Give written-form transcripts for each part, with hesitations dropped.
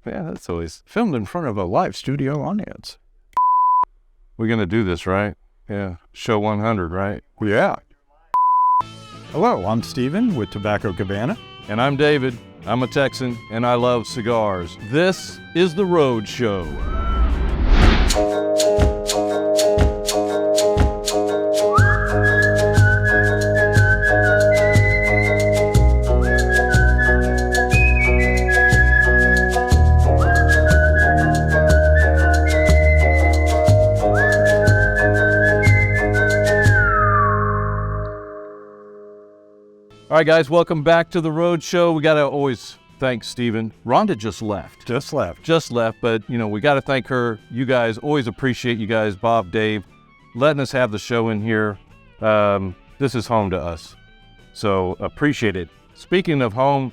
Yeah, that's always filmed in front of a live studio audience. We're going to do this, right? Yeah. Show 100, right? Yeah. Hello, I'm Steven with Tobacco Cabana. And I'm David. I'm a Texan, and I love cigars. This is the Roadshow. All right, guys, welcome back to the Roadshow. We got to always thank Steven. Rhonda just left. Just left, but, we got to thank her. You guys, always appreciate you guys, Bob, Dave, letting us have the show in here. This is home to us, so appreciate it. Speaking of home,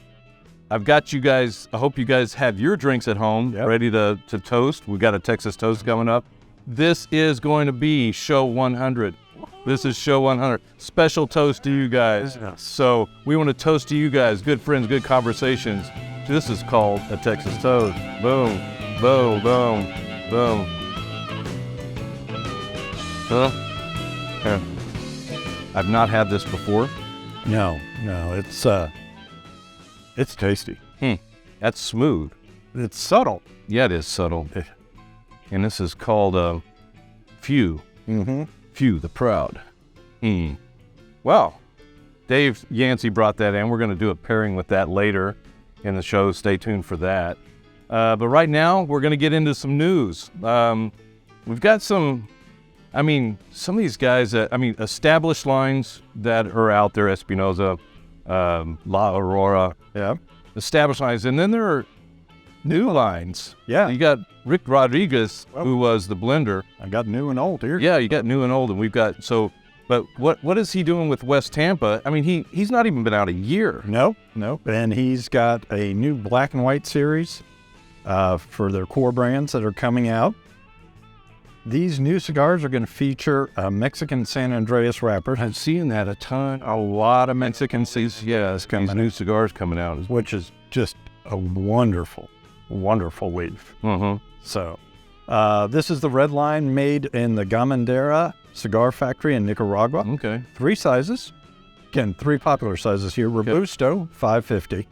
I've got you guys, I hope you guys have your drinks at home, ready to toast. We got a Texas toast coming up. This is going to be show 100. This is show 100. Special toast to you guys. So we want to toast to you guys. Good friends, good conversations. This is called a Texas toast. Boom, boom, boom, boom. Huh? Yeah. I've not had this before. No, it's tasty. That's smooth. It's subtle. Yeah, it is subtle. And this is called Few. Mm-hmm. Few the Proud. Well, Dave Yancey brought that in. We're going to do a pairing with that later in the show. Stay tuned for that. But right now, we're going to get into some news. We've got some of these guys, established lines that are out there, Espinosa, La Aurora. Yeah. Established lines. And then there are new lines. Yeah. You got Rick Rodriguez, who was the blender. I got new and old here. Yeah, you got new and old, and we've got but what is he doing with West Tampa? I mean, he's not even been out a year. No. And he's got a new black and white series for their core brands that are coming out. These new cigars are going to feature a Mexican San Andreas wrapper. I'm seeing that a lot of Mexican these new cigars coming out, which is just a wonderful leaf. Mm-hmm. So this is the red line made in the Gamandera Cigar Factory in Nicaragua. Okay. 3 sizes. Again, 3 popular sizes here. Robusto, 550.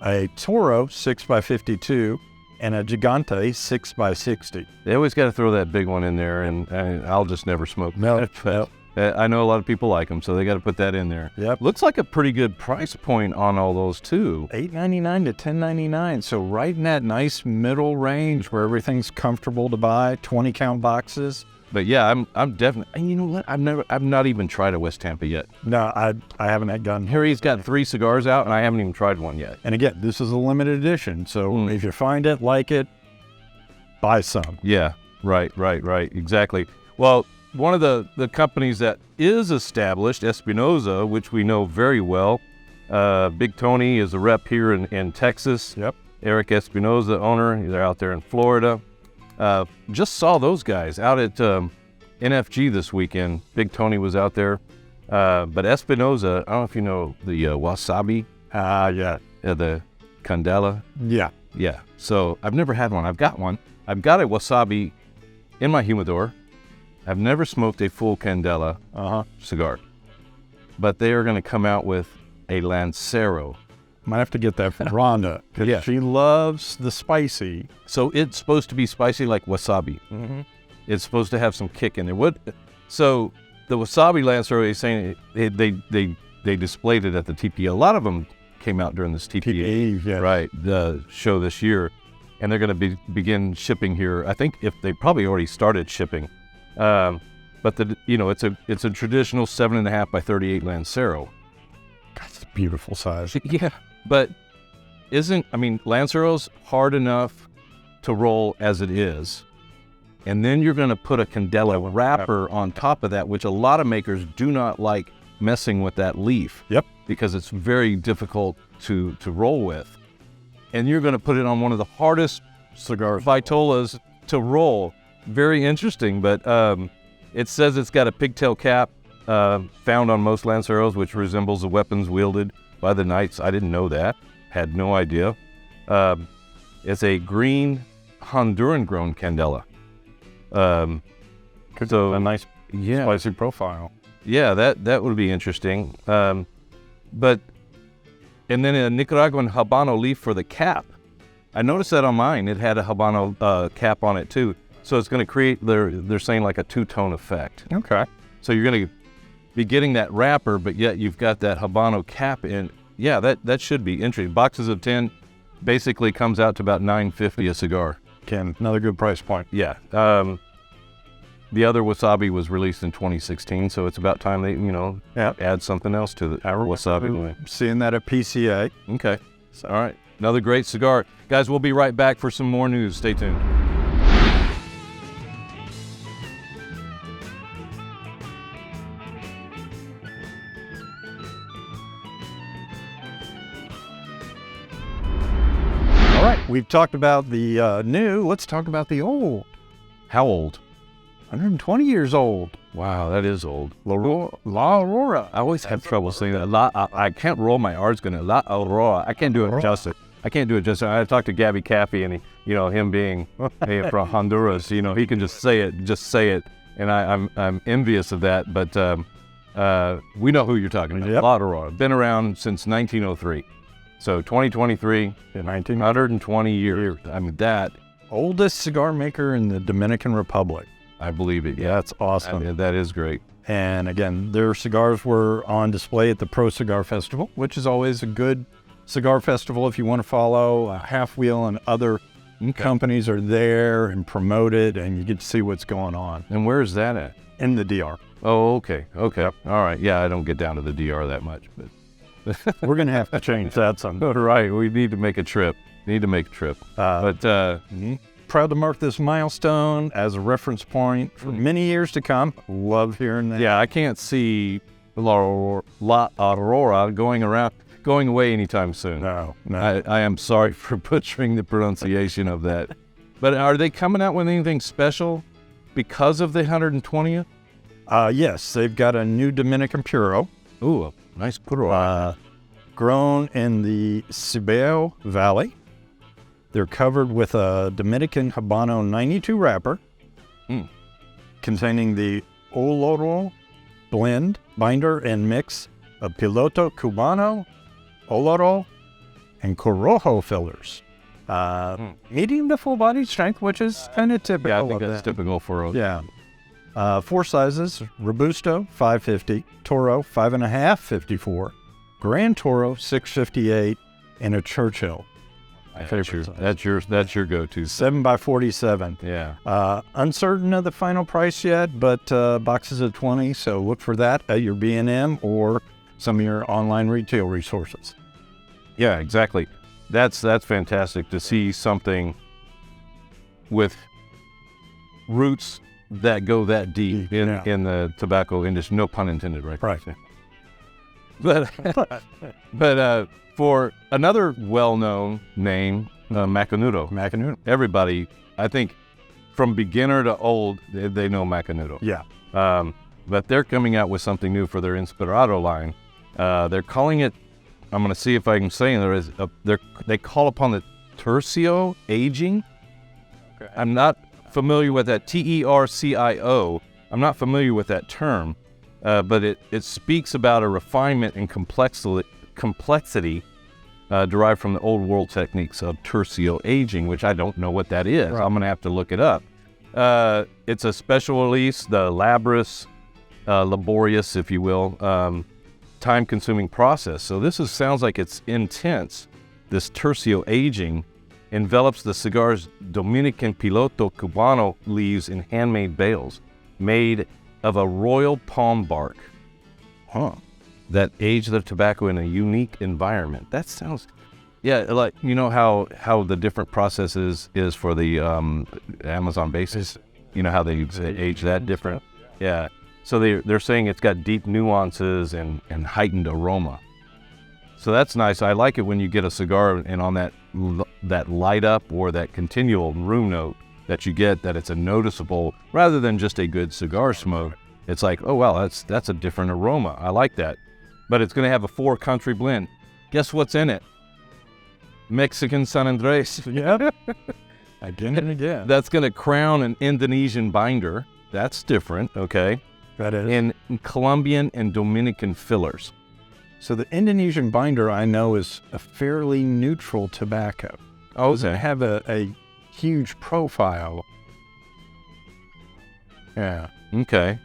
A Toro, 6x52. And a Gigante, 6x60. They always got to throw that big one in there, and I'll just never smoke. No. I know a lot of people like them, so they got to put that in there. Yep. Looks like a pretty good price point on all those, too. $8.99 to $10.99. So right in that nice middle range where everything's comfortable to buy, 20-count boxes. But yeah, I'm definitely, and you know what? I've not even tried a West Tampa yet. No, I haven't had gotten here. He's got 3 cigars out, and I haven't even tried one yet. And again, this is a limited edition, so if you find it, like it, buy some. Yeah, right, exactly. Well, one of the companies that is established, Espinosa, which we know very well. Big Tony is a rep here in Texas. Yep. Eric Espinosa, owner. They're out there in Florida. Just saw those guys out at NFG this weekend. Big Tony was out there. But Espinosa, I don't know if you know the wasabi. Yeah. The candela. Yeah. Yeah. So I've never had one. I've got one. I've got a wasabi in my humidor. I've never smoked a full candela cigar. But they are going to come out with a Lancero. Might have to get that from Rhonda, because she loves the spicy. So it's supposed to be spicy like wasabi. Mm-hmm. It's supposed to have some kick in there. So the wasabi Lancero, he's saying they displayed it at the TPA. A lot of them came out during this TPA, right? The show this year, and they're going to begin shipping here. I think if they probably already started shipping, but it's a traditional 7.5 by 38 Lancero. That's a beautiful size. Yeah. But Lancero's hard enough to roll as it is. And then you're going to put a candela wrapper on top of that, which a lot of makers do not like messing with that leaf. Yep. Because it's very difficult to roll with. And you're going to put it on one of the hardest cigar vitolas to roll. Very interesting, but it says it's got a pigtail cap found on most Lanceros, which resembles the weapons wielded by the knights. I didn't know that. Had no idea. It's a green Honduran-grown candela. So a nice spicy profile. Yeah, that would be interesting. But and then a Nicaraguan Habano leaf for the cap. I noticed that on mine. It had a Habano cap on it too. So it's going to create, they're saying like a two-tone effect. Okay. So you're going to be getting that wrapper, but yet you've got that Habano cap in. Yeah, that should be interesting. Boxes of 10 basically comes out to about $9.50 a cigar. Again, another good price point. Yeah. The other Wasabi was released in 2016, so it's about time they, add something else to the Wasabi. Seeing that at PCA. Okay. All right. Another great cigar. Guys, we'll be right back for some more news. Stay tuned. All right. We've talked about the new. Let's talk about the old. How old? 120 years old. Wow, that is old. La Aurora. I always have trouble saying that. I can't roll my R's going to La Aurora. I can't do it justice. I can't do it justice. I talked to Gabby Caffey, and him being from Honduras, he can just say it. And I'm envious of that. But we know who you're talking about. Yep. La Aurora. Been around since 1903. So 2023, 120 years. I mean, that. Oldest cigar maker in the Dominican Republic. I believe it. Yeah, that's awesome. That is great. And again, their cigars were on display at the Pro Cigar Festival, which is always a good cigar festival if you want to follow. Half Wheel and other companies are there and promote it, and you get to see what's going on. And where is that at? In the DR. Oh, okay. Yep. All right. Yeah, I don't get down to the DR that much, but we're going to have to change that someday. Right. We need to make a trip. Proud to mark this milestone as a reference point for many years to come. Love hearing that. Yeah, I can't see La Aurora going away anytime soon. No. I am sorry for butchering the pronunciation of that. But are they coming out with anything special because of the 120th? Yes, they've got a new Dominican Puro. Ooh, a nice Puro. Grown in the Cibao Valley. They're covered with a Dominican Habano 92 wrapper containing the Oloro blend, binder, and mix of Piloto Cubano, Oloro, and Corojo fillers. Medium to full body strength, which is kind of typical. Yeah, I think that's typical for a... Yeah. 4 sizes: Robusto 550, Toro 5.5 54, Grand Toro 658, and a Churchill. That's your go-to. 7x47. Yeah. Uncertain of the final price yet, but boxes of 20. So look for that at your B&M or some of your online retail resources. Yeah, exactly. That's fantastic to see something with roots that go that deep in the tobacco industry. No pun intended, right? Right. But for another well-known name, Macanudo. Everybody, I think, from beginner to old, they know Macanudo. Yeah. But they're coming out with something new for their Inspirado line. They're calling it, I'm going to see if I can say it, they call upon the Tercio aging. Okay. I'm not familiar with that, Tercio. I'm not familiar with that term, but it speaks about a refinement and complexity derived from the old world techniques of tercio aging, which I don't know what that is. Right. I'm going to have to look it up. It's a special release, the laborious, if you will, time-consuming process. So this sounds like it's intense. This tercio aging envelops the cigar's Dominican Piloto Cubano leaves in handmade bales made of a royal palm bark. That age the tobacco in a unique environment. That sounds, like, you know how the different processes is for the Amazon basis. You know how they age that different. Yeah. So they're saying it's got deep nuances and heightened aroma. So that's nice. I like it when you get a cigar and on that light up or that continual room note that you get, that it's a noticeable, rather than just a good cigar smoke. It's like, oh wow, that's a different aroma. I like that. But it's going to have a 4-country blend. Guess what's in it? Mexican San Andres. Yep. Again and again. That's going to crown an Indonesian binder. That's different, okay? That is. And Colombian and Dominican fillers. So the Indonesian binder I know is a fairly neutral tobacco. Oh, Does it have a huge profile? Yeah. Okay.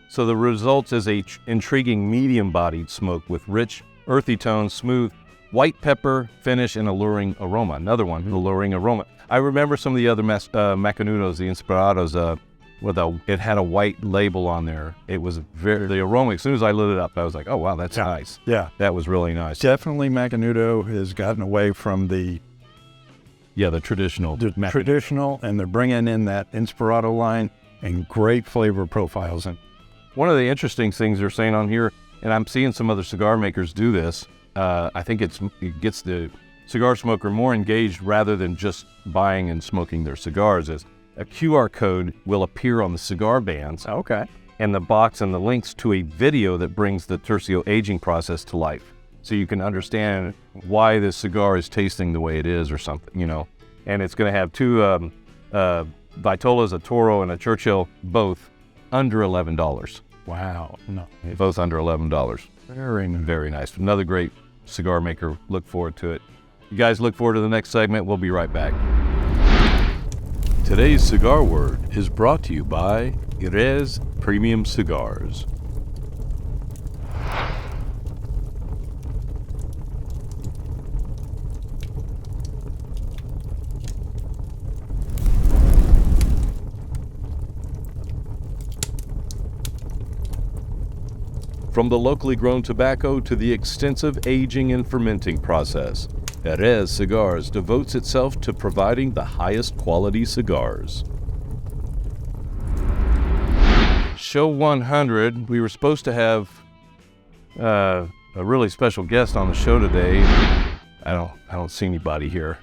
So the result is a intriguing medium-bodied smoke with rich, earthy tones, smooth, white pepper finish, and alluring aroma. Another one, alluring aroma. I remember some of the other Macanudos, the Inspirados, it had a white label on there. It was the aroma, as soon as I lit it up, I was like, oh, wow, that's nice. Yeah. That was really nice. Definitely Macanudo has gotten away from the traditional. Traditional, and they're bringing in that Inspirado line and great flavor profiles. And one of the interesting things they're saying on here, and I'm seeing some other cigar makers do this, I think it gets the cigar smoker more engaged rather than just buying and smoking their cigars, is a QR code will appear on the cigar bands. Okay. And the box and the links to a video that brings the Tercio aging process to life. So you can understand why this cigar is tasting the way it is or something, And it's going to have two Vitolas, a Toro, and a Churchill, both under $11. Wow. No. Both under $11. Very nice. Very nice. Another great cigar maker. Look forward to it. You guys look forward to the next segment. We'll be right back. Today's Cigar Word is brought to you by Jerez Premium Cigars. From the locally grown tobacco to the extensive aging and fermenting process, Jerez Cigars devotes itself to providing the highest quality cigars. Show 100, we were supposed to have a really special guest on the show today. I don't see anybody here,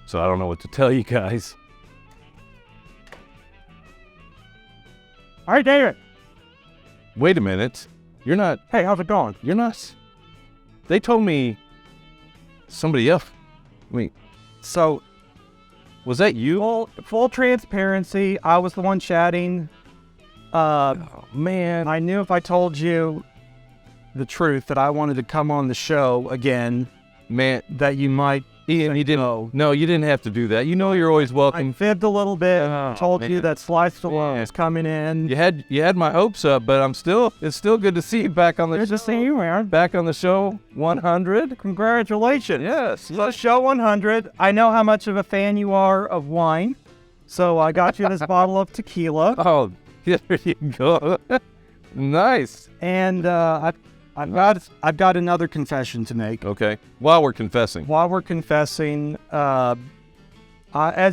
so I don't know what to tell you guys. All right, David. Wait a minute. You're not... Hey, how's it going? You're not... They told me somebody else. Wait. So, was that you? full transparency, I was the one chatting. Oh, man. I knew if I told you the truth that I wanted to come on the show again, Man, that you might... Ian, you didn't. No, you didn't have to do that. You know you're always I welcome. fibbed a little bit. Told man. you that Slice Stallone Yeah. was coming in. You had my hopes up, but it's still good to see you back on the Good to see you, man. back on the show 100. Congratulations. Yes. So show 100. I know how much of a fan you are of wine, so I got you this bottle of tequila. Oh, there you go. Nice. And I've got another confession to make. Okay. While we're confessing. While we're confessing, as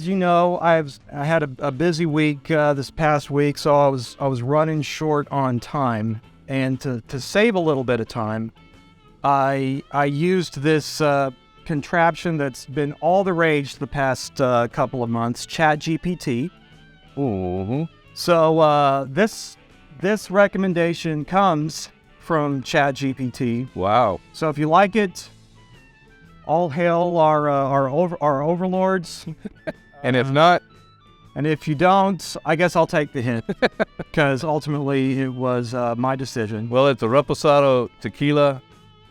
you know, I had a busy week this past week, so I was running short on time, and to save a little bit of time, I used this contraption that's been all the rage the past couple of months, ChatGPT. Ooh. So this recommendation comes from ChatGPT. Wow. So if you like it, all hail our overlords. And if not, And if you don't, I guess I'll take the hint, because ultimately it was my decision. well, it's a Reposado tequila.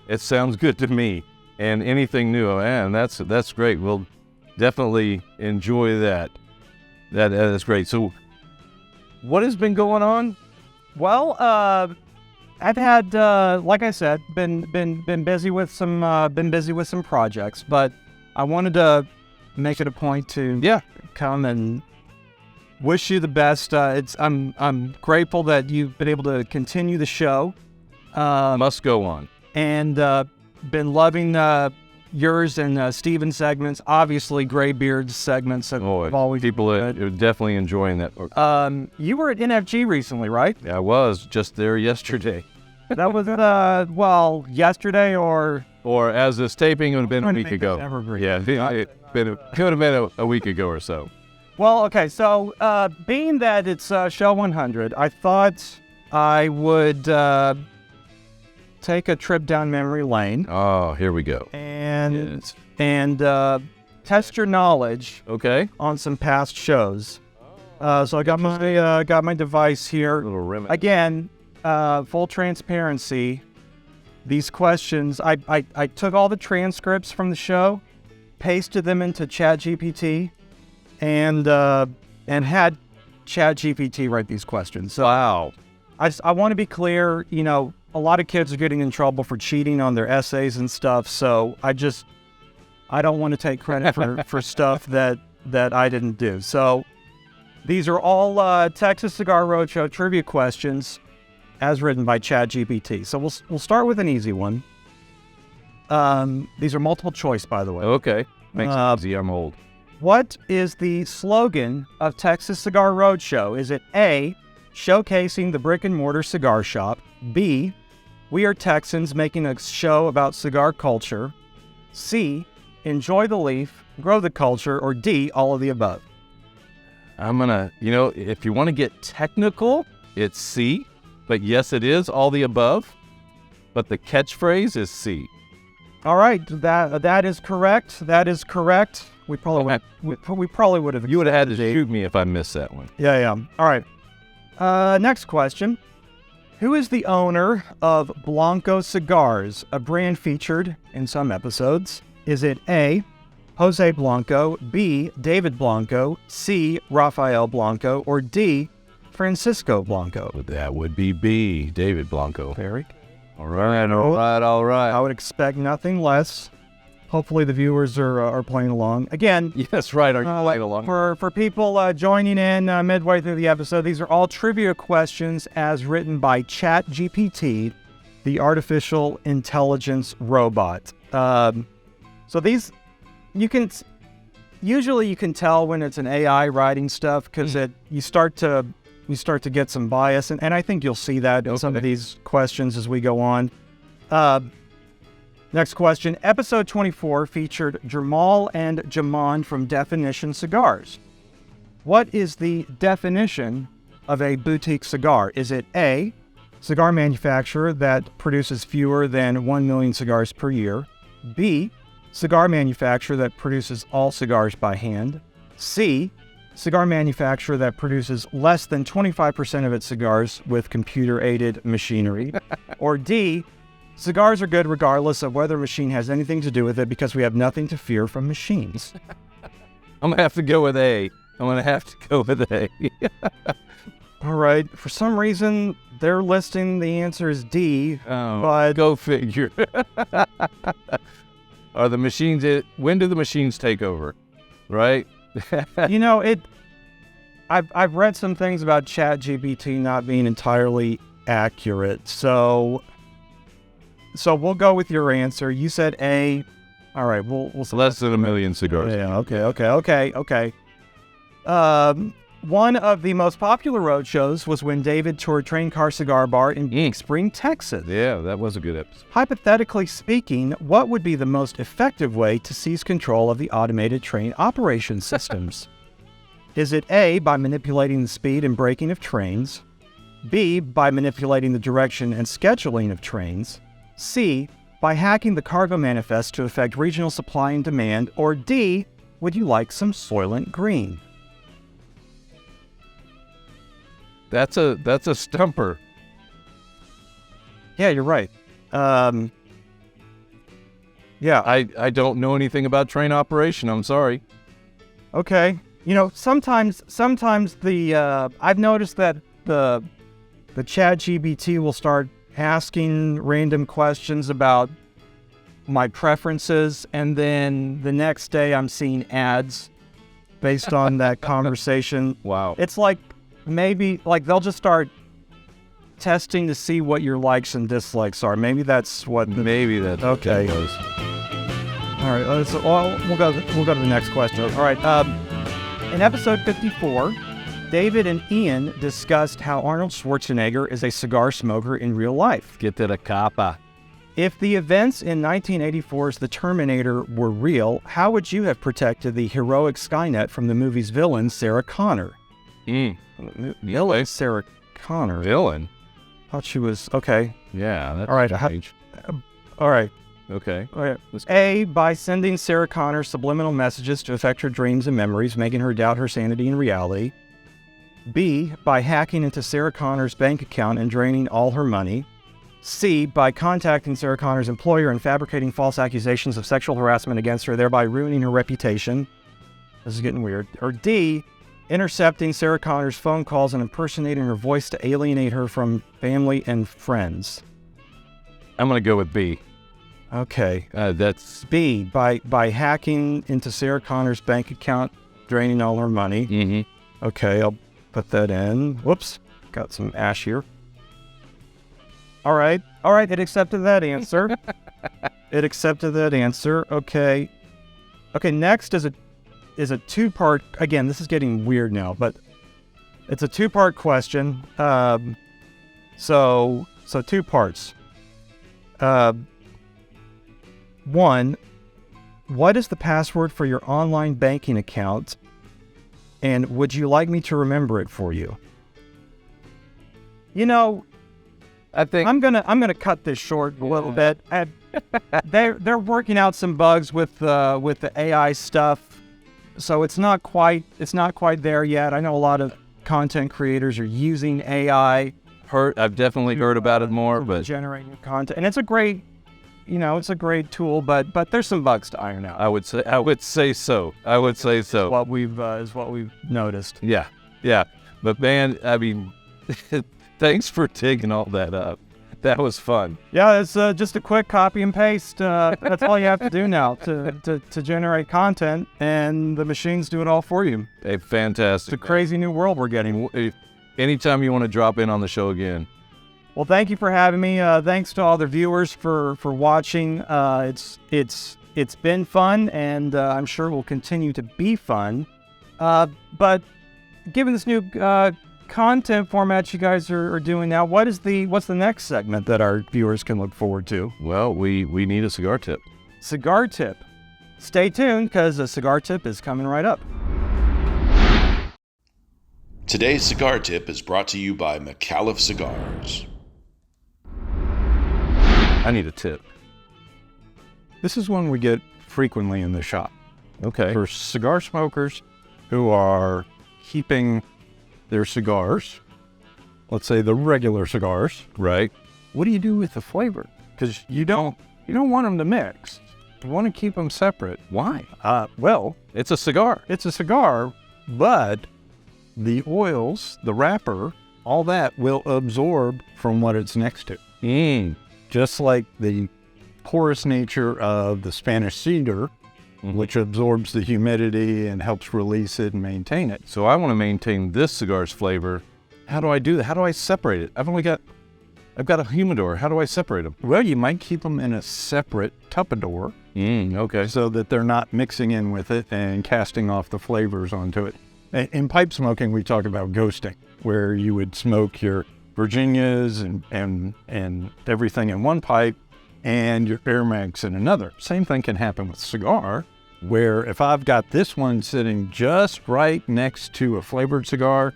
It sounds good to me. And anything new, man, that's great. We'll definitely enjoy that. That is great. So, what has been going on? Well, I've had, like I said, been busy with some projects, but I wanted to make it a point to come and wish you the best. I'm grateful that you've been able to continue the show. Must go on. And been loving yours and Steven's segments. Obviously, Graybeard's segments have always people been are good. definitely enjoying that. You were at NFG recently, right? I was just there yesterday. That was well, yesterday or As this taping, it would have been a trying to week make ago. this evergreen. Yeah, it would have been a week ago or so. Well, okay. So, being that it's show 100, I thought I would take a trip down memory lane. Oh, here we go. And and test your knowledge Okay. on some past shows. So I got my device here. Little rim. Again, full transparency. These questions, I took all the transcripts from the show, pasted them into ChatGPT, and had ChatGPT write these questions. So Wow. I want to be clear. You know, a lot of kids are getting in trouble for cheating on their essays and stuff. So I don't want to take credit for stuff that I didn't do. So these are all Texas Cigar Roadshow trivia questions as written by ChatGPT. So we'll start with an easy one. These are multiple choice, by the way. Okay. Makes it easy. I'm old. What is the slogan of Texas Cigar Roadshow? Is it A, showcasing the brick and mortar cigar shop, B, we are Texans making a show about cigar culture, C, enjoy the leaf, grow the culture, or D, all of the above? I'm gonna, if you want to get technical, it's C, but yes, it is all the above, but the catchphrase is C. All right, that is correct. That is correct. We probably would have. You would have had to shoot me if I missed that one. Yeah. All right. Next question. Who is the owner of Blanco Cigars, a brand featured in some episodes? Is it A, Jose Blanco, B, David Blanco, C, Rafael Blanco, or D, Francisco Blanco? That would be B, David Blanco. Very. All right. I would expect nothing less. Hopefully the viewers are playing along. Again, Yes, right. Are you playing along? for people joining in midway through the episode, these are all trivia questions as written by ChatGPT, the artificial intelligence robot. So these, you can tell when it's an AI writing stuff because you start to get some bias, and I think you'll see that in some of these questions as we go on. Next question. Episode 24 featured Jamal and Jaman from Definition Cigars. What is the definition of a boutique cigar? Is it A, cigar manufacturer that produces fewer than 1 million cigars per year? B, cigar manufacturer that produces all cigars by hand? C, cigar manufacturer that produces less than 25% of its cigars with computer-aided machinery? Or D, cigars are good regardless of whether a machine has anything to do with it because we have nothing to fear from machines? I'm going to have to go with A. All right. For some reason, they're listing the answer is D. But go figure. Are the machines, when do the machines take over? Right? I've read some things about ChatGPT not being entirely accurate. So we'll go with your answer. You said A. All right, we'll Less than 1 million cigars. Yeah, okay. One of the most popular road shows was when David toured Train Car Cigar Bar in Big Spring, Texas. Yeah, that was a good episode. Hypothetically speaking, what would be the most effective way to seize control of the automated train operation systems? Is it A, by manipulating the speed and braking of trains? B, by manipulating the direction and scheduling of trains? C, by hacking the cargo manifest to affect regional supply and demand? Or D, would you like some Soylent Green? That's a stumper. Yeah, you're right. Yeah, I don't know anything about train operation. I'm sorry. okay. Sometimes the I've noticed that the ChatGPT will start asking random questions about my preferences, and then the next day I'm seeing ads based on that conversation. Wow. It's like maybe they'll just start testing to see what your likes and dislikes are. Maybe that's what. Maybe that's Okay. What that goes. All right, we'll go to the next question. All right, in episode 54, David and Ian discussed how Arnold Schwarzenegger is a cigar smoker in real life. Get to the capa. If the events in 1984's The Terminator were real, how would you have protected the heroic Skynet from the movie's villain, Sarah Connor? Villain? Sarah Connor. Villain? Thought she was okay. Yeah. That's All right. strange. All right. Okay. A, by sending Sarah Connor subliminal messages to affect her dreams and memories, making her doubt her sanity and reality. B, by hacking into Sarah Connor's bank account and draining all her money. C, by contacting Sarah Connor's employer and fabricating false accusations of sexual harassment against her, thereby ruining her reputation. This is getting weird. Or D, intercepting Sarah Connor's phone calls and impersonating her voice to alienate her from family and friends. I'm going to go with B. Okay. That's B, by hacking into Sarah Connor's bank account, draining all her money. Mm-hmm. Okay, I'll put that in. Whoops, got some ash here. All right, it accepted that answer. It accepted that answer. Okay, next is a two-part, again, this is getting weird now, but it's a two-part question. So 2 parts. One, what is the password for your online banking account? And would you like me to remember it for you? You know, I think I'm gonna cut this short a little bit. They're working out some bugs with the AI stuff, so it's not quite there yet. I know a lot of content creators are using AI. I've definitely heard about it more, but generate new content, and it's a great tool, but there's some bugs to iron out. I would say so. What we've noticed. Yeah. But man, I mean, thanks for digging all that up. That was fun. Yeah, it's just a quick copy and paste. That's all you have to do now to generate content, and the machines do it all for you. Hey, fantastic. It's a crazy new world we're getting. Anytime you want to drop in on the show again. Well, thank you for having me. Thanks to all the viewers for watching. It's been fun, and I'm sure will continue to be fun. But given this new content format you guys are doing now, what's the next segment that our viewers can look forward to? Well, we need a cigar tip. Cigar tip. Stay tuned, because a cigar tip is coming right up. Today's cigar tip is brought to you by McAuliffe Cigars. I need a tip. This is one we get frequently in the shop. Okay. For cigar smokers who are keeping their cigars, let's say the regular cigars, Right. what do you do with the flavor? Because you don't want them to mix. You want to keep them separate. Why? Well, It's a cigar. it's a cigar, but the oils, the wrapper, all that will absorb from what it's next to. Just like the porous nature of the Spanish cedar, which absorbs the humidity and helps release it and maintain it. So I want to maintain this cigar's flavor. How do I do that? How do I separate it? I've got a humidor. How do I separate them? Well, you might keep them in a separate tupperware Okay. so that they're not mixing in with it and casting off the flavors onto it. In pipe smoking, we talk about ghosting, where you would smoke your Virginias and everything in one pipe and your Air Max in another. Same thing can happen with cigar, where if I've got this one sitting just right next to a flavored cigar,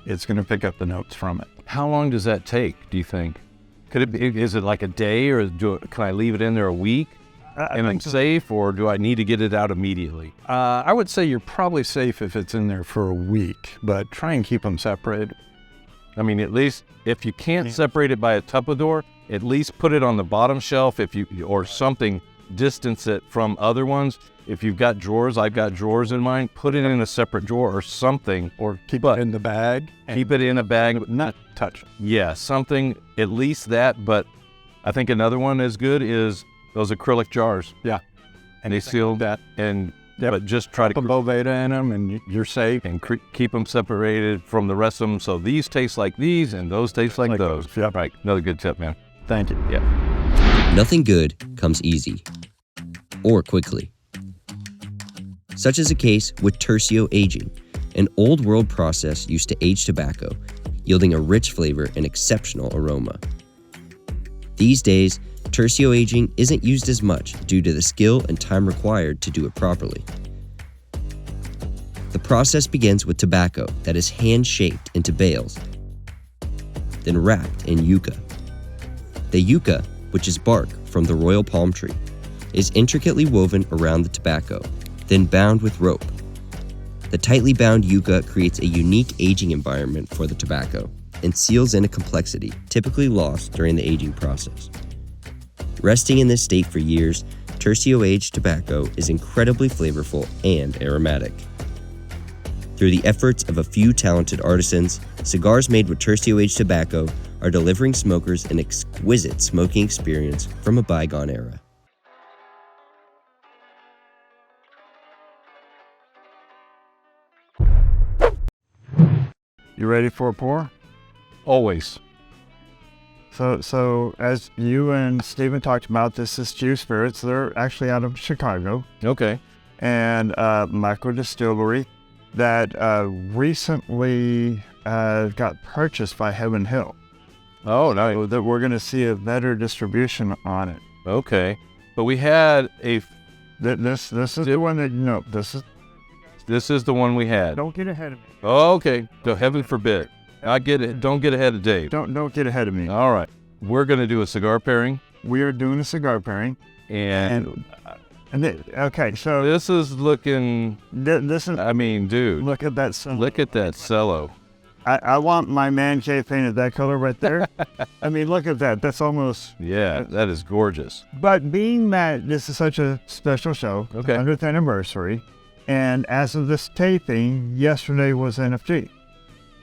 it's going to pick up the notes from it. How long does that take, do you think? Is it like a day, or can I leave it in there a week? And I'm safe, or do I need to get it out immediately? I would say you're probably safe if it's in there for a week, but try and keep them separated. I mean, at least if you can't separate it by a tupperware, at least put it on the bottom shelf or something, distance it from other ones. If you've got drawers, I've got drawers in mine, put it in a separate drawer or something. Or keep it in the bag. Keep it in a bag. Not touch it. Yeah, something, at least that. But I think another one is good is those acrylic jars. Yeah. And they seal that. But just try to put a Boveda in them and you're safe. And keep them separated from the rest of them. So these taste like these and those taste like those. Yep. Right. Another good tip, man. Thank you. Yeah. Nothing good comes easy or quickly. Such is the case with Tercio aging, an old world process used to age tobacco, yielding a rich flavor and exceptional aroma. These days, Tercio aging isn't used as much due to the skill and time required to do it properly. The process begins with tobacco that is hand-shaped into bales, then wrapped in yucca. The yucca, which is bark from the royal palm tree, is intricately woven around the tobacco, then bound with rope. The tightly bound yucca creates a unique aging environment for the tobacco and seals in a complexity typically lost during the aging process. Resting in this state for years, Tercio aged tobacco is incredibly flavorful and aromatic. Through the efforts of a few talented artisans, cigars made with Tercio aged tobacco are delivering smokers an exquisite smoking experience from a bygone era. You ready for a pour? Always. So as you and Stephen talked about, this is Q Spirits. They're actually out of Chicago, Okay. and micro distillery that recently got purchased by Heaven Hill. Oh, nice. So that we're going to see a better distribution on it. Okay. But we had a. This is the one that This is the one we had. Don't get ahead of me. Oh, okay. So heaven forbid. I get it. Don't get ahead of Dave. Don't get ahead of me. All right. We're going to do a cigar pairing. We are doing a cigar pairing, okay. So This is looking. this is. I mean, dude. Look at that. Look at that cello. I want my man cave painted that color right there. I mean, look at that. That's almost. Yeah, that is gorgeous. But being that this is such a special show, Okay. 100th anniversary, and as of this taping, yesterday was NFG.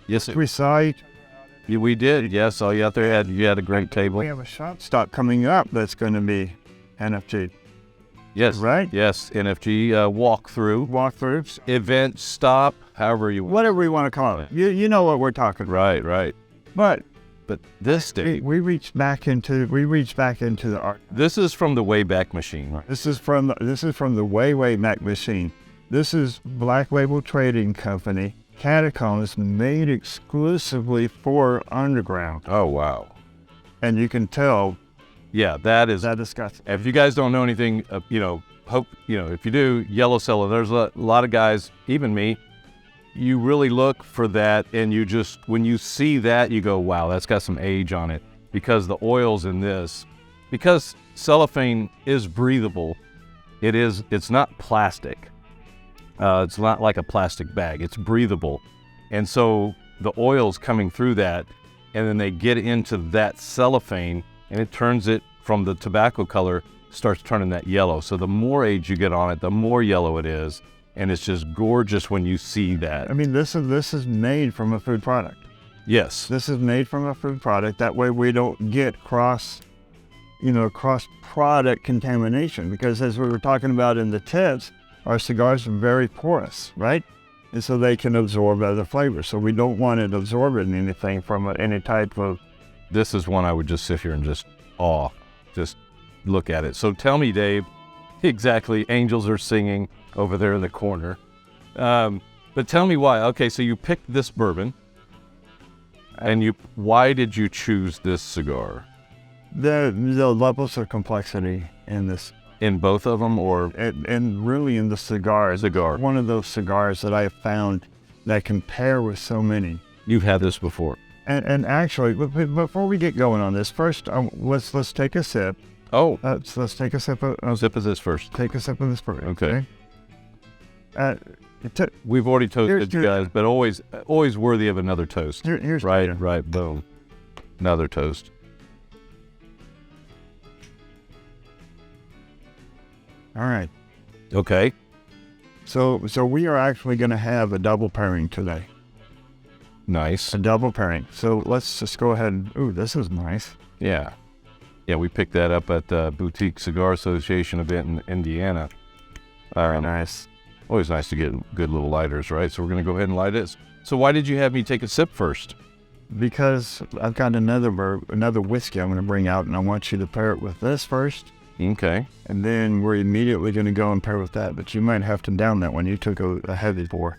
Yes, We saw each. we did. Yeah, saw you out there. You had a great table. We have a shop stop coming up that's going to be NFG. Yes. Right? Yes. NFG walkthrough, Walkthroughs, event, stop, however you want. whatever we want to call it. You know what we're talking about. Right, right. But But this day, we reached back into the art. this is from the Wayback Machine. Right? This is from the way back machine. This is Black Label Trading Company. Catacombs made exclusively for Underground, Oh, wow. and you can tell Yeah, that is. that disgusting. If you guys don't know anything, if you do, yellow cello, there's a lot of guys, even me, you really look for that, and you just, when you see that, you go, wow, that's got some age on it, because the oils in this, because cellophane is breathable, it's not plastic. It's not like a plastic bag, it's breathable. And so the oils coming through that, and then they get into that cellophane, and it turns it from the tobacco color, starts turning that yellow. So the more age you get on it, the more yellow it is. And it's just gorgeous when you see that. I mean, this is made from a food product. Yes. This is made from a food product. That way we don't get cross product contamination, because as we were talking about in the tips, our cigars are very porous, right? And so they can absorb other flavors. So we don't want it absorbing anything from any type of. This is one I would just sit here and just look at it. So tell me, Dave, exactly, angels are singing over there in the corner. But tell me why. Okay, so you picked this bourbon, and why did you choose this cigar? The levels of complexity in this. In both of them, or? And really in the cigar. One of those cigars that I have found that can pair with so many. You've had this before. And actually, before we get going on this, first let's take a sip. Oh. So let's take a sip of Sip of this first. Take a sip of this bourbon. Okay. Okay? We've already toasted you Here's- guys, but always worthy of another toast. Here's Right, boom. Another toast. All right. Okay. So we are actually going to have a double pairing today. Nice. A double pairing. So let's just go ahead and. Ooh, this is nice. Yeah. Yeah, we picked that up at the Boutique Cigar Association event in Indiana. Very nice. Always nice to get good little lighters, right? So we're going to go ahead and light it. So why did you have me take a sip first? Because I've got another whiskey I'm going to bring out, and I want you to pair it with this first. Okay. And then we're immediately going to go and pair with that. But you might have to down that one. You took a heavy pour.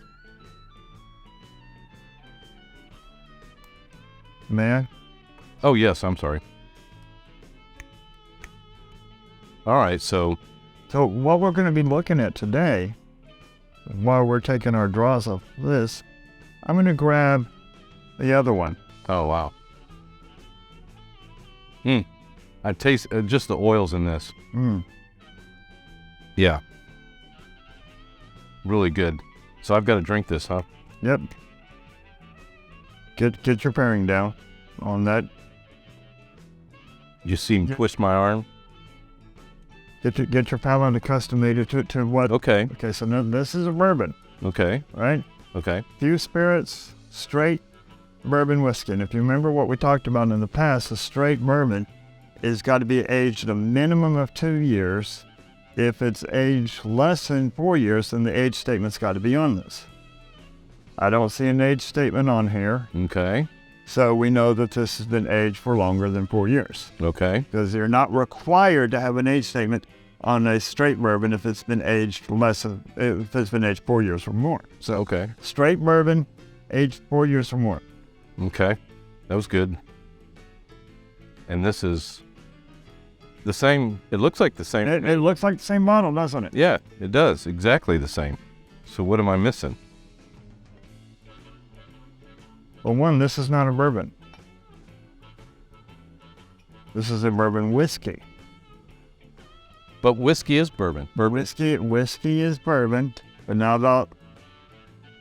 May I? Oh, yes, I'm sorry. All right, so what we're going to be looking at today, while we're taking our draws off this, I'm going to grab the other one. oh, wow. I taste just the oils in this. Yeah. Really good. So I've got to drink this, huh? Yep. Get your pairing down on that. You see him twist my arm? Get your palate accustomed to what. Okay. Okay, so now this is a bourbon, Okay. right? Okay. Few spirits, straight bourbon whiskey. And if you remember what we talked about in the past, a straight bourbon is got to be aged at a minimum of 2 years. If it's aged less than 4 years, then the age statement's got to be on this. I don't see an age statement on here, Okay. so we know that this has been aged for longer than 4 years. Okay. Because you're not required to have an age statement on a straight bourbon if it's been aged 4 years or more. So Okay. straight bourbon, aged 4 years or more. Okay. That was good. And this is the same. It looks like the same. It looks like the same bottle, doesn't it? Yeah, it does. Exactly the same. So what am I missing? Well, one, this is not a bourbon. This is a bourbon whiskey. But whiskey is bourbon. Whiskey is bourbon, but not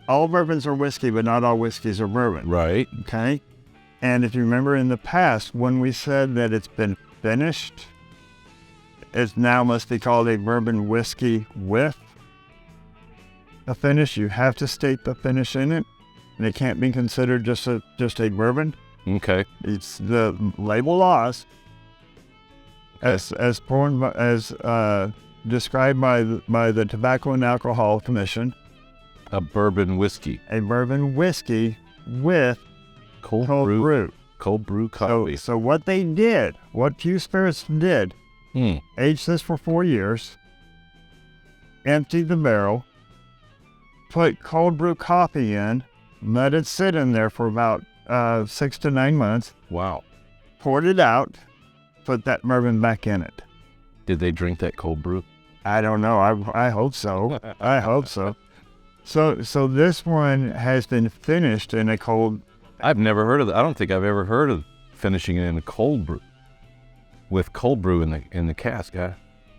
all bourbons are whiskey, but not all whiskeys are bourbon. Right. Okay? And if you remember in the past, when we said that it's been finished, it now must be called a bourbon whiskey with a finish. You have to state the finish in it, and it can't be considered just a bourbon. Okay. It's the label laws, as described by the Tobacco and Alcohol Commission. A bourbon whiskey. A bourbon whiskey with Cold brew. brew. Cold brew coffee. So what they did, what Few Spirits did, aged this for 4 years, emptied the barrel, put cold brew coffee in, let it sit in there for about 6 to 9 months, Wow. poured it out, put that bourbon back in it. Did they drink that cold brew? I don't know. I hope so. I hope so. So this one has been finished in a cold. I've never heard of that. I don't think I've ever heard of finishing it in a cold brew. With cold brew in the cask.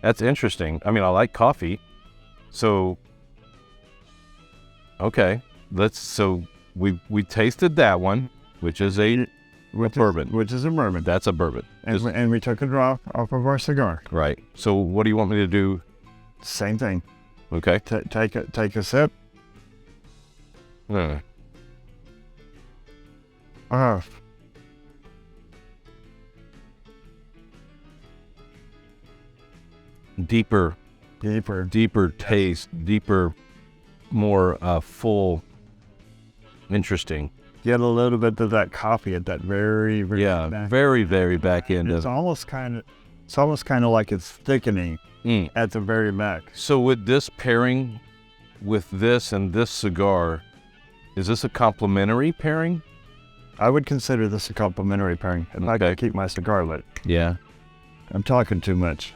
That's interesting. I mean, I like coffee. So okay. So we tasted that one, which is a bourbon. Which is a bourbon. That's a bourbon. And we took a draw off of our cigar. Right. So what do you want me to do? Same thing. Okay. Take a sip. Deeper taste, deeper, more full, interesting. Get a little bit of that coffee at that very back. very back end It's of almost kind of like it's thickening at the very back. So with this pairing with this and this cigar, is this a complementary pairing? I would consider this a complimentary pairing if I could keep my cigar lit. Yeah. I'm talking too much.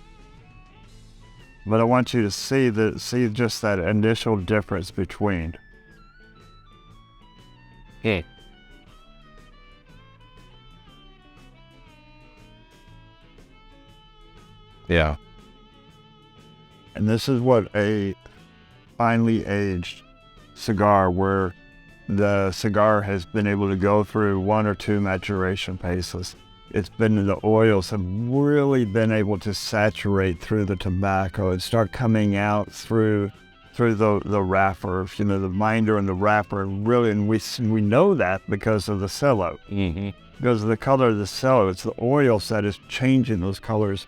But I want you to see just that initial difference between. Yeah. And this is what a finely aged cigar, where the cigar has been able to go through 1 or 2 maturation phases. It's been, the oils have really been able to saturate through the tobacco and start coming out through the wrapper, the binder and the wrapper, and we know that because of the cello. Because of the color of the cello. It's the oils that is changing those colors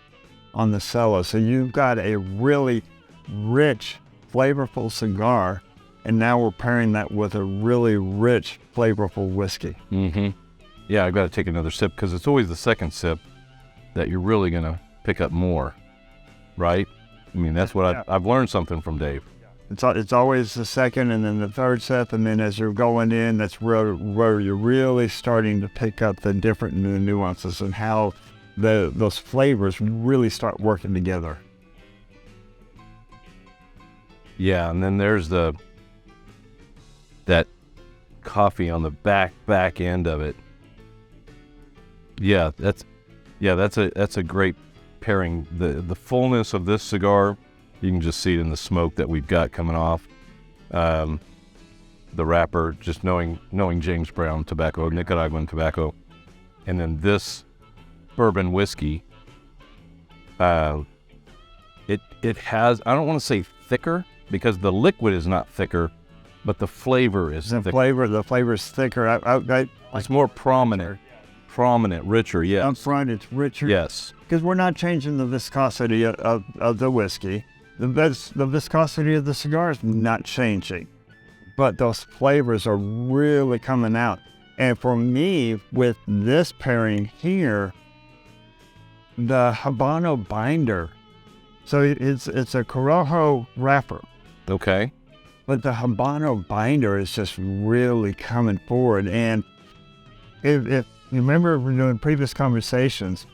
on the cello. So you've got a really rich, flavorful cigar, and now we're pairing that with a really rich, flavorful whiskey. Yeah, I've got to take another sip, because it's always the second sip that you're really going to pick up more, right? I mean, that's what I've learned something from Dave. It's always the second and then the third sip, and then as you're going in, that's where you're really starting to pick up the different nuances and how those flavors really start working together. Yeah, and then there's that coffee on the back end of it. Yeah, that's a great pairing. The fullness of this cigar You can just see it in the smoke that we've got coming off. The wrapper, just knowing James Brown tobacco, Nicaraguan tobacco. And then this bourbon whiskey, it has, I don't want to say thicker, because the liquid is not thicker, but the flavor is thicker. The flavor is thicker. It's more prominent, richer, yes. Up front, it's richer. Yes. Because we're not changing the viscosity of the whiskey. The viscosity of the cigar is not changing. But those flavors are really coming out. And for me, with this pairing here, the Habano binder, so it's a Corojo wrapper. Okay. But the Habano binder is just really coming forward. And if you remember in previous conversations,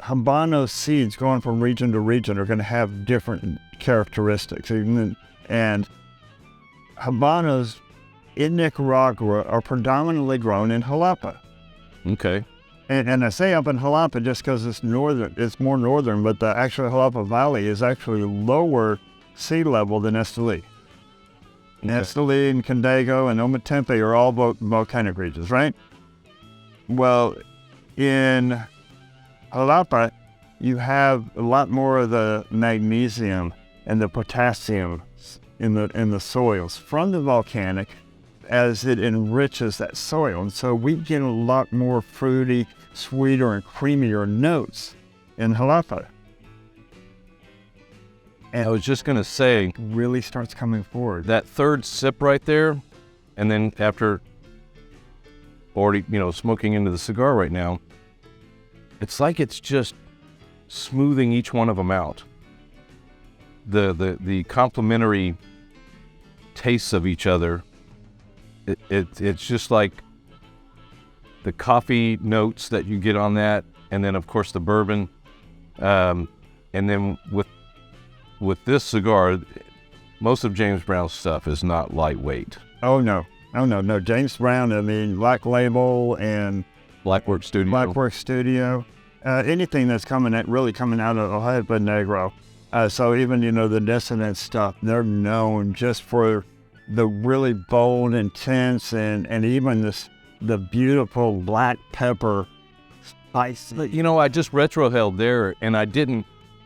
Habano seeds going from region to region are going to have different characteristics. And Habanos in Nicaragua are predominantly grown in Jalapa. Okay. And I say up in Jalapa just because it's northern, it's more northern, but the actual Jalapa Valley is actually lower sea level than Esteli. Okay. Esteli and Candago and Ometempe are all volcanic regions, right? Well, in Jalapa, you have a lot more of the magnesium and the potassium in the soils from the volcanic as it enriches that soil. And so we get a lot more fruity, sweeter, and creamier notes in Jalapa. And I was just going to say, really starts coming forward. That third sip right there, and then after already, smoking into the cigar right now, it's like it's just smoothing each one of them out. The complementary tastes of each other. It's just like the coffee notes that you get on that, and then of course the bourbon, and then with this cigar, most of James Brown's stuff is not lightweight. Oh no. James Brown, I mean, Black Label and Blackwork Studio, anything that's really coming out of Ojeda Negro. So even, the dissonant stuff, they're known just for the really bold, intense, and even the beautiful black pepper spice. I just retrohaled there, and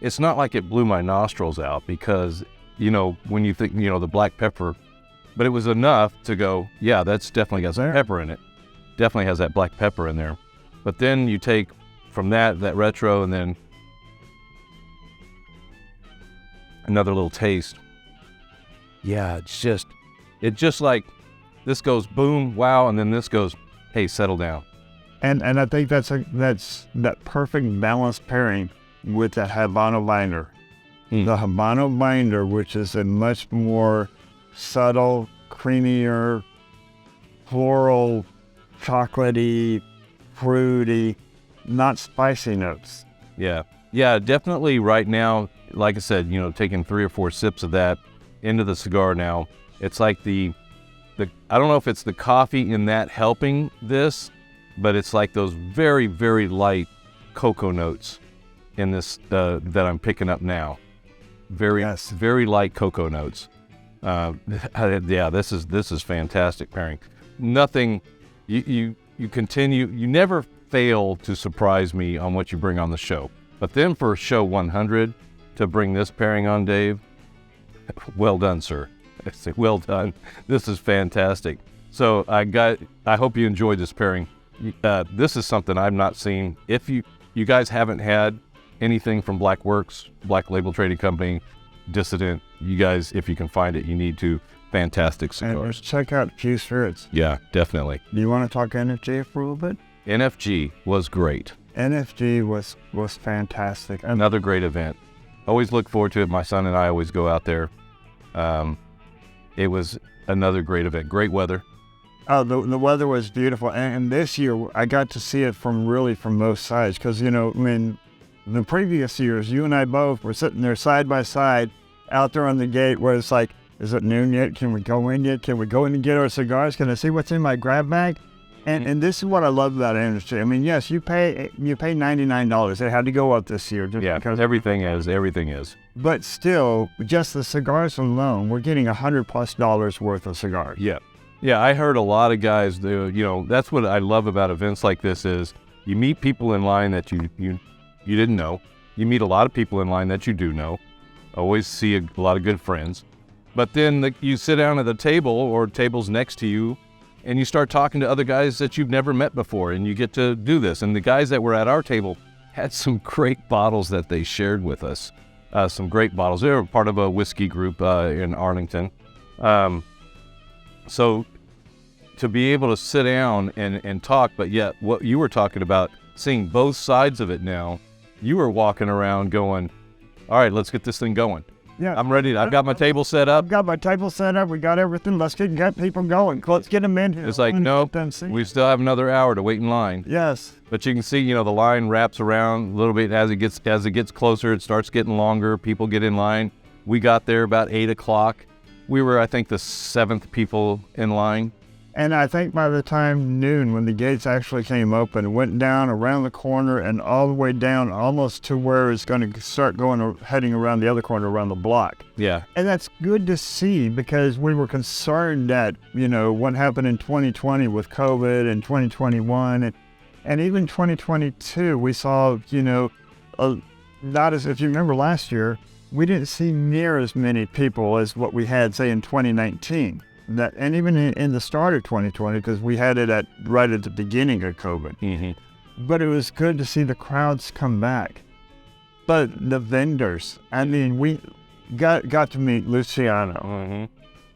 it's not like it blew my nostrils out because, when you think, the black pepper, but it was enough to go, yeah, that's definitely got some pepper in it. Definitely has that black pepper in there. But then you take from that retro, and then another little taste. Yeah, it's just like this goes boom, wow, and then this goes, hey, settle down. And I think that's that perfect balanced pairing with the Habano binder. The Habano binder, which is a much more subtle, creamier, floral, chocolatey, fruity, not spicy notes. Yeah, definitely right now, like I said, taking 3 or 4 sips of that into the cigar now, it's like the I don't know if it's the coffee in that helping this, but it's like those very, very light cocoa notes in this that I'm picking up now. Very light cocoa notes. Yeah, this is fantastic pairing. Nothing, you continue, you never fail to surprise me on what you bring on the show. But then for show 100 to bring this pairing on, Dave, well done, sir. I say, well done. This is fantastic. So I hope you enjoyed this pairing. This is something I've not seen. If you guys haven't had anything from Blackworks, Black Label Trading Company, Dissident, you guys, if you can find it, you need to. Fantastic cigars. And check out Q Spirits. Yeah, definitely. Do you want to talk NFG for a little bit? NFG was great. NFG was fantastic. Another great event. Always look forward to it. My son and I always go out there. It was another great event. Great weather. Oh, the weather was beautiful. And this year, I got to see it from both sides. Because, when the previous years, you and I both were sitting there side by side out there on the gate where it's like, is it noon yet? Can we go in yet? Can we go in and get our cigars? Can I see what's in my grab bag? And this is what I love about our industry. I mean, yes, you pay $99. It had to go up this year. Just because everything is. But still, just the cigars alone, we're getting $100+ worth of cigars. Yeah, I heard a lot of guys do, that's what I love about events like this is you meet people in line that you didn't know. You meet a lot of people in line that you do know. Always see a lot of good friends. But then you sit down at the table or tables next to you and you start talking to other guys that you've never met before, and you get to do this. And the guys that were at our table had some great bottles that they shared with us. Some great bottles. They were part of a whiskey group in Arlington. So to be able to sit down and talk, but yet what you were talking about, seeing both sides of it now, you were walking around going, all right, let's get this thing going. Yeah, I'm ready. I've got my table set up. I've got my table set up. We got everything. Let's get people going. Let's get them in here. It's like, nope, we still have another hour to wait in line. Yes. But you can see, the line wraps around a little bit as it gets closer. It starts getting longer. People get in line. We got there about 8 o'clock. We were, I think, the 7th people in line. And I think by the time noon, when the gates actually came open, it went down around the corner and all the way down almost to where it's going to start heading around the other corner, around the block. Yeah. And that's good to see because we were concerned that, what happened in 2020 with COVID and 2021 and even 2022, we saw, not as, if you remember last year, we didn't see near as many people as what we had, say, in 2019. And even in the start of 2020, because we had it right at the beginning of COVID. Mm-hmm. But it was good to see the crowds come back. But the vendors, I mean, we got to meet Luciano.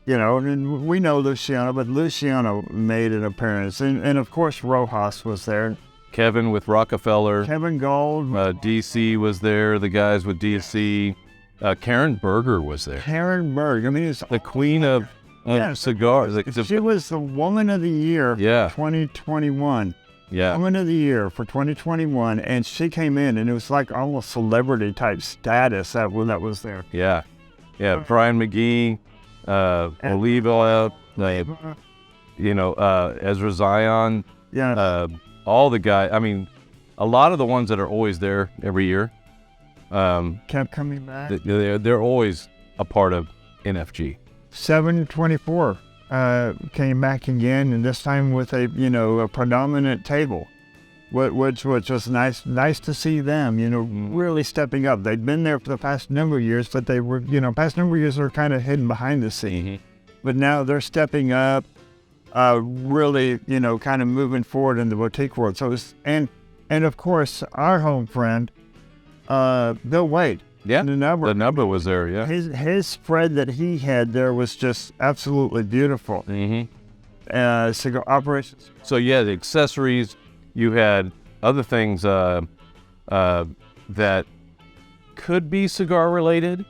Mm-hmm. And we know Luciano, but Luciano made an appearance. And of course, Rojas was there. Kevin with Rockefeller. Kevin Gold. DC was there, the guys with DC. Karen Berger was there. Karen Berger. I mean, it's the queen of cigars. She was the Woman of the Year for 2021. Yeah. Woman of the Year for 2021. And she came in, and it was like almost celebrity type status that was there. Yeah. Yeah. Brian McGee, Oliva, Ezra Zion. Yeah. All the guys. I mean, a lot of the ones that are always there every year. Kept coming back. They're always a part of NFG. 724 came back again, and this time with a predominant table, which was nice to see them, really stepping up. They'd been there for the past number of years, but they were, past number of years are kind of hidden behind the scene. Mm-hmm. But now they're stepping up, really, kind of moving forward in the boutique world. So and of course, our home friend, Bill Wade. Yeah, the number was there, yeah. His spread that he had there was just absolutely beautiful. Mm-hmm. Cigar operations. So, yeah, the accessories, you had other things that could be cigar-related.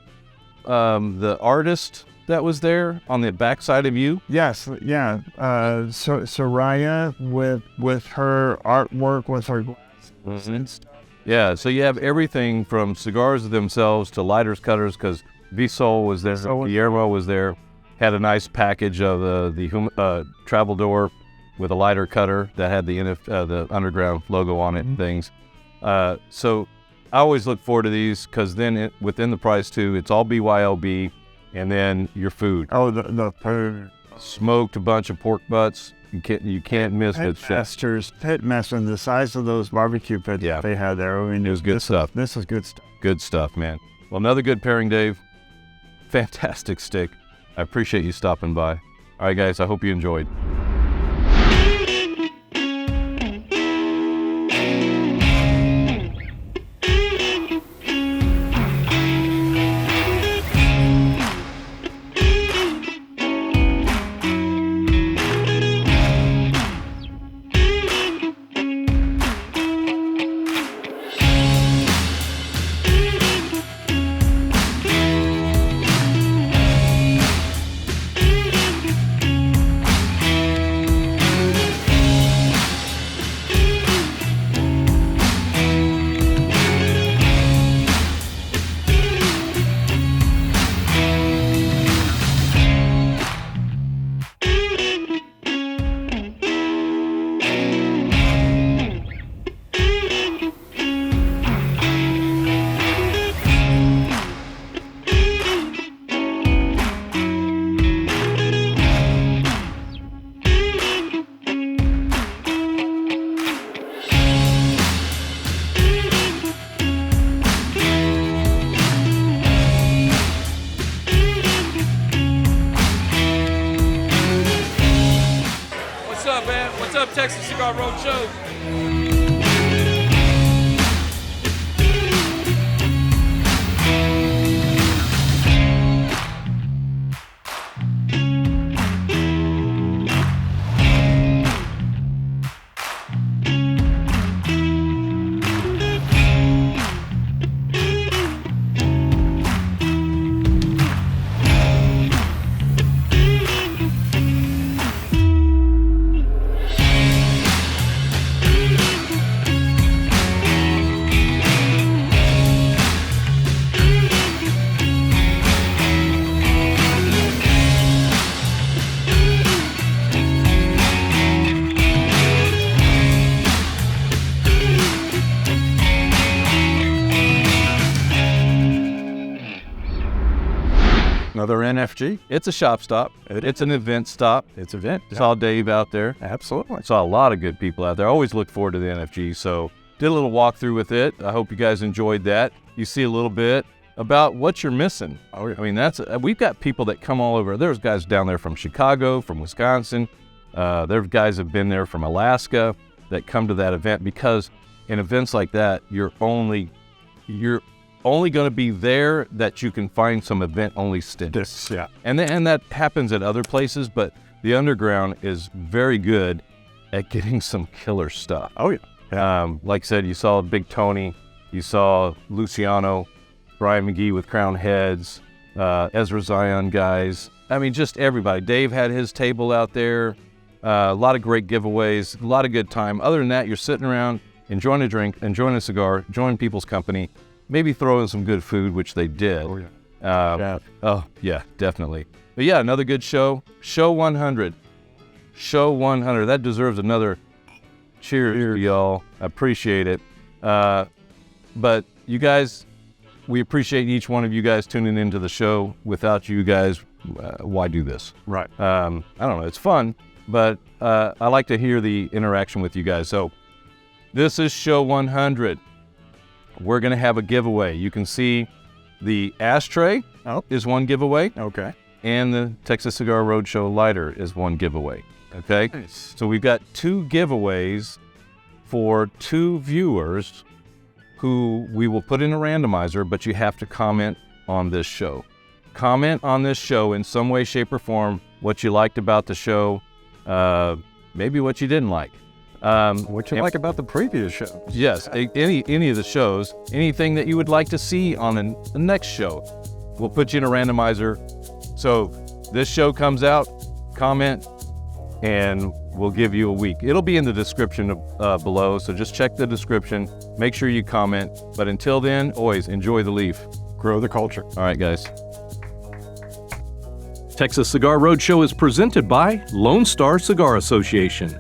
The artist that was there on the backside of you. Yes, yeah. Soraya with her artwork, with her glasses and stuff. Yeah, so you have everything from cigars themselves to lighters, cutters, because Visol was there, Guillermo was there, had a nice package of the travel door with a lighter cutter that had the Underground logo on it and things. So I always look forward to these because then within the price too, it's all BYOB, and then your food. Oh, the food. Smoked a bunch of pork butts. You can't miss it. Pitmaster, and the size of those barbecue pits they had there. I mean, it was good stuff. This was good stuff. Good stuff, man. Well, another good pairing, Dave. Fantastic stick. I appreciate you stopping by. All right, guys, I hope you enjoyed. up, man? What's up, Texas Cigar Roadshow? Another NFG. It's a shop stop. It's an event stop. It's an event. Saw Dave out there. Absolutely. Saw a lot of good people out there. I always look forward to the NFG. So did a little walkthrough with it. I hope you guys enjoyed that. You see a little bit about what you're missing. Oh, yeah. I mean, we've got people that come all over. There's guys down there from Chicago, from Wisconsin. There's guys have been there from Alaska that come to that event, because in events like that, you're only going to be there that you can find some event-only stints. Yeah. And that happens at other places, but the Underground is very good at getting some killer stuff. Oh, yeah. Like I said, you saw Big Tony, you saw Luciano, Brian McGee with Crown Heads, Ezra Zion guys. I mean, just everybody. Dave had his table out there. A lot of great giveaways, a lot of good time. Other than that, you're sitting around, enjoying a drink, enjoying a cigar, enjoying people's company. Maybe throw in some good food, which they did. Oh, yeah. Oh, yeah, definitely. But yeah, another good show. Show 100. Show 100. That deserves another cheers, y'all. I appreciate it. But you guys, we appreciate each one of you guys tuning into the show. Without you guys, why do this? Right. I don't know. It's fun, but I like to hear the interaction with you guys. So this is show 100. We're going to have a giveaway. You can see the ashtray is one giveaway. Okay. And the Texas Cigar Roadshow lighter is one giveaway. Okay? Nice. So we've got 2 giveaways for 2 viewers who we will put in a randomizer, but you have to comment on this show. Comment on this show in some way, shape, or form what you liked about the show, maybe what you didn't like. What you like about the previous show? Yes, any of the shows, anything that you would like to see on the next show, we'll put you in a randomizer. So this show comes out, comment, and we'll give you a week. It'll be in the description below, so just check the description. Make sure you comment. But until then, always enjoy the leaf. Grow the culture. All right, guys. Texas Cigar Roadshow is presented by Lone Star Cigar Association.